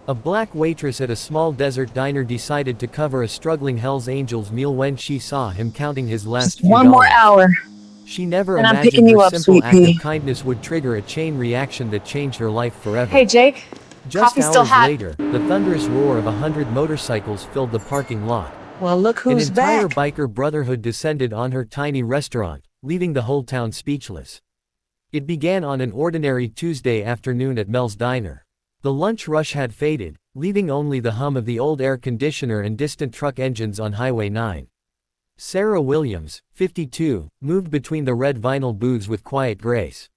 A black waitress at a small desert diner decided to cover a struggling Hells Angels meal when she saw him counting his last Just few one more dollars. hour, She never and I'm imagined picking her you up, simple sweet act of pea. kindness would trigger a chain reaction that changed her life Hey, forever. Jake. Just Coffee's still hours hot. later, the thunderous roar of 100 motorcycles filled the parking lot. Well, look An who's entire back. biker brotherhood descended on her tiny restaurant, leaving the whole town speechless. It began on an ordinary Tuesday afternoon at Mel's Diner. The lunch rush had faded, leaving only the hum of the old air conditioner and distant truck engines on Highway 9. Sarah Williams, 52, moved between the red vinyl booths with quiet grace.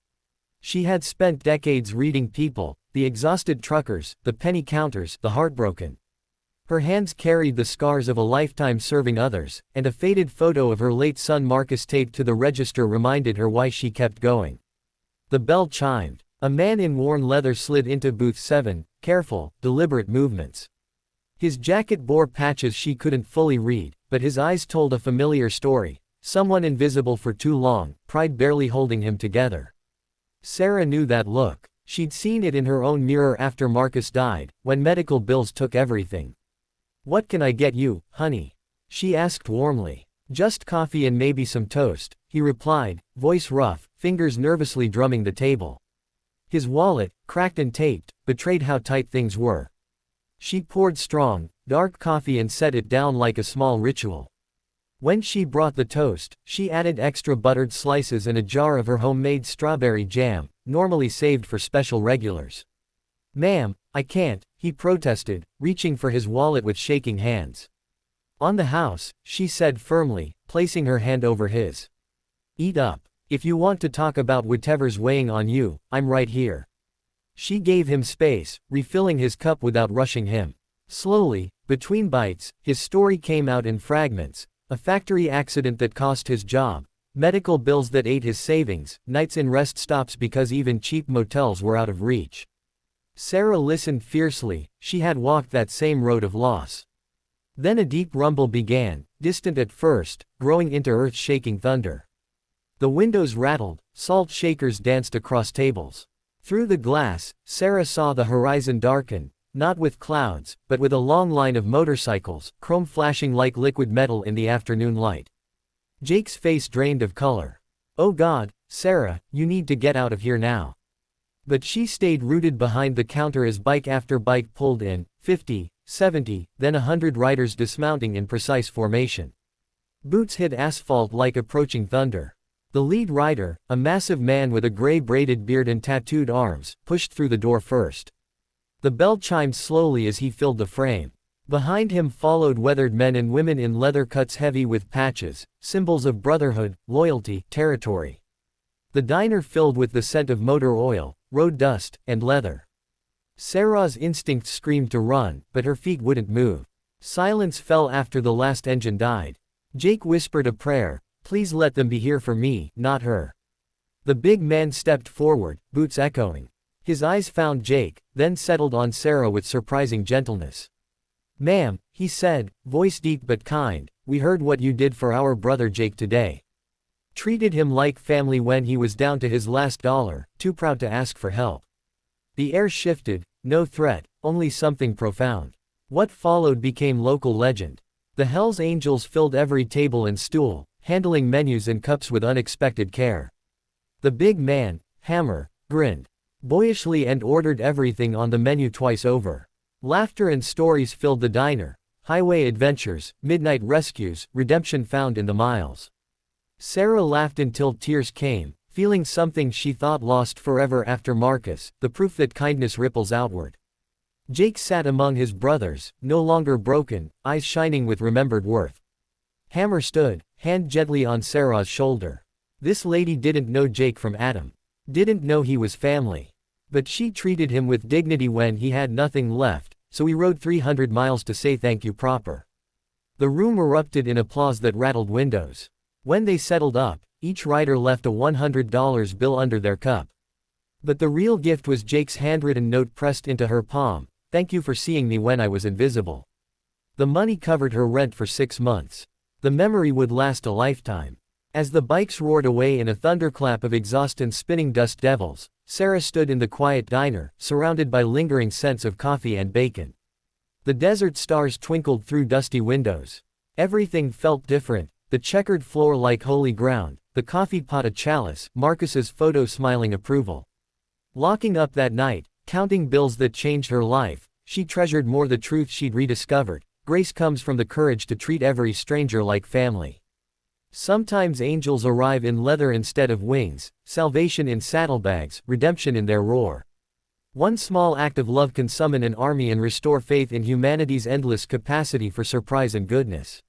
She had spent decades reading people, the exhausted truckers, the penny counters, the heartbroken. Her hands carried the scars of a lifetime serving others, and a faded photo of her late son Marcus taped to the register reminded her why she kept going. The bell chimed. A man in worn leather slid into booth 7, careful, deliberate movements. His jacket bore patches she couldn't fully read, but his eyes told a familiar story, someone invisible for too long, pride barely holding him together. Sarah knew that look. She'd seen it in her own mirror after Marcus died, when medical bills took everything. "What can I get you, honey?" she asked warmly. "Just coffee and maybe some toast," he replied, voice rough, fingers nervously drumming the table. His wallet, cracked and taped, betrayed how tight things were. She poured strong, dark coffee and set it down like a small ritual. When she brought the toast, she added extra buttered slices and a jar of her homemade strawberry jam, normally saved for special regulars. "Ma'am, I can't," he protested, reaching for his wallet with shaking hands. "On the house," she said firmly, placing her hand over his. "Eat up. If you want to talk about whatever's weighing on you, I'm right here." She gave him space, refilling his cup without rushing him. Slowly, between bites, his story came out in fragments: a factory accident that cost his job, medical bills that ate his savings, nights in rest stops because even cheap motels were out of reach. Sarah listened fiercely. She had walked that same road of loss. Then a deep rumble began, distant at first, growing into earth-shaking thunder. The windows rattled, salt shakers danced across tables. Through the glass, Sarah saw the horizon darken, not with clouds, but with a long line of motorcycles, chrome flashing like liquid metal in the afternoon light. Jake's face drained of color. "Oh God, Sarah, you need to get out of here now." But she stayed rooted behind the counter as bike after bike pulled in, 50, 70, then 100 riders dismounting in precise formation. Boots hit asphalt like approaching thunder. The lead rider, a massive man with a gray braided beard and tattooed arms, pushed through the door first. The bell chimed slowly as he filled the frame. Behind him followed weathered men and women in leather cuts heavy with patches, symbols of brotherhood, loyalty, territory. The diner filled with the scent of motor oil, road dust, and leather. Sarah's instinct screamed to run, but her feet wouldn't move. Silence fell after the last engine died. Jake whispered a prayer: "Please let them be here for me, not her." The big man stepped forward, boots echoing. His eyes found Jake, then settled on Sarah with surprising gentleness. "Ma'am," he said, voice deep but kind, "we heard what you did for our brother Jake today. Treated him like family when he was down to his last dollar, too proud to ask for help." The air shifted, no threat, only something profound. What followed became local legend. The Hells Angels filled every table and stool, handling menus and cups with unexpected care. The big man, Hammer, grinned boyishly and ordered everything on the menu twice over. Laughter and stories filled the diner: highway adventures, midnight rescues, redemption found in the miles. Sarah laughed until tears came, feeling something she thought lost forever after Marcus, the proof that kindness ripples outward. Jake sat among his brothers, no longer broken, eyes shining with remembered worth. Hammer stood, hand gently on Sarah's shoulder. This lady didn't know Jake from Adam. Didn't know he was family. But she treated him with dignity when he had nothing left, so he rode 300 miles to say thank you proper. The room erupted in applause that rattled windows. When they settled up, each rider left a $100 bill under their cup. But the real gift was Jake's handwritten note pressed into her palm: "Thank you for seeing me when I was invisible." The money covered her rent for 6 months. The memory would last a lifetime. As the bikes roared away in a thunderclap of exhaust and spinning dust devils, Sarah stood in the quiet diner, surrounded by lingering scents of coffee and bacon. The desert stars twinkled through dusty windows. Everything felt different, the checkered floor like holy ground, the coffee pot a chalice, Marcus's photo smiling approval. Locking up that night, counting bills that changed her life, she treasured more the truth she'd rediscovered. Grace comes from the courage to treat every stranger like family. Sometimes angels arrive in leather instead of wings, salvation in saddlebags, redemption in their roar. One small act of love can summon an army and restore faith in humanity's endless capacity for surprise and goodness.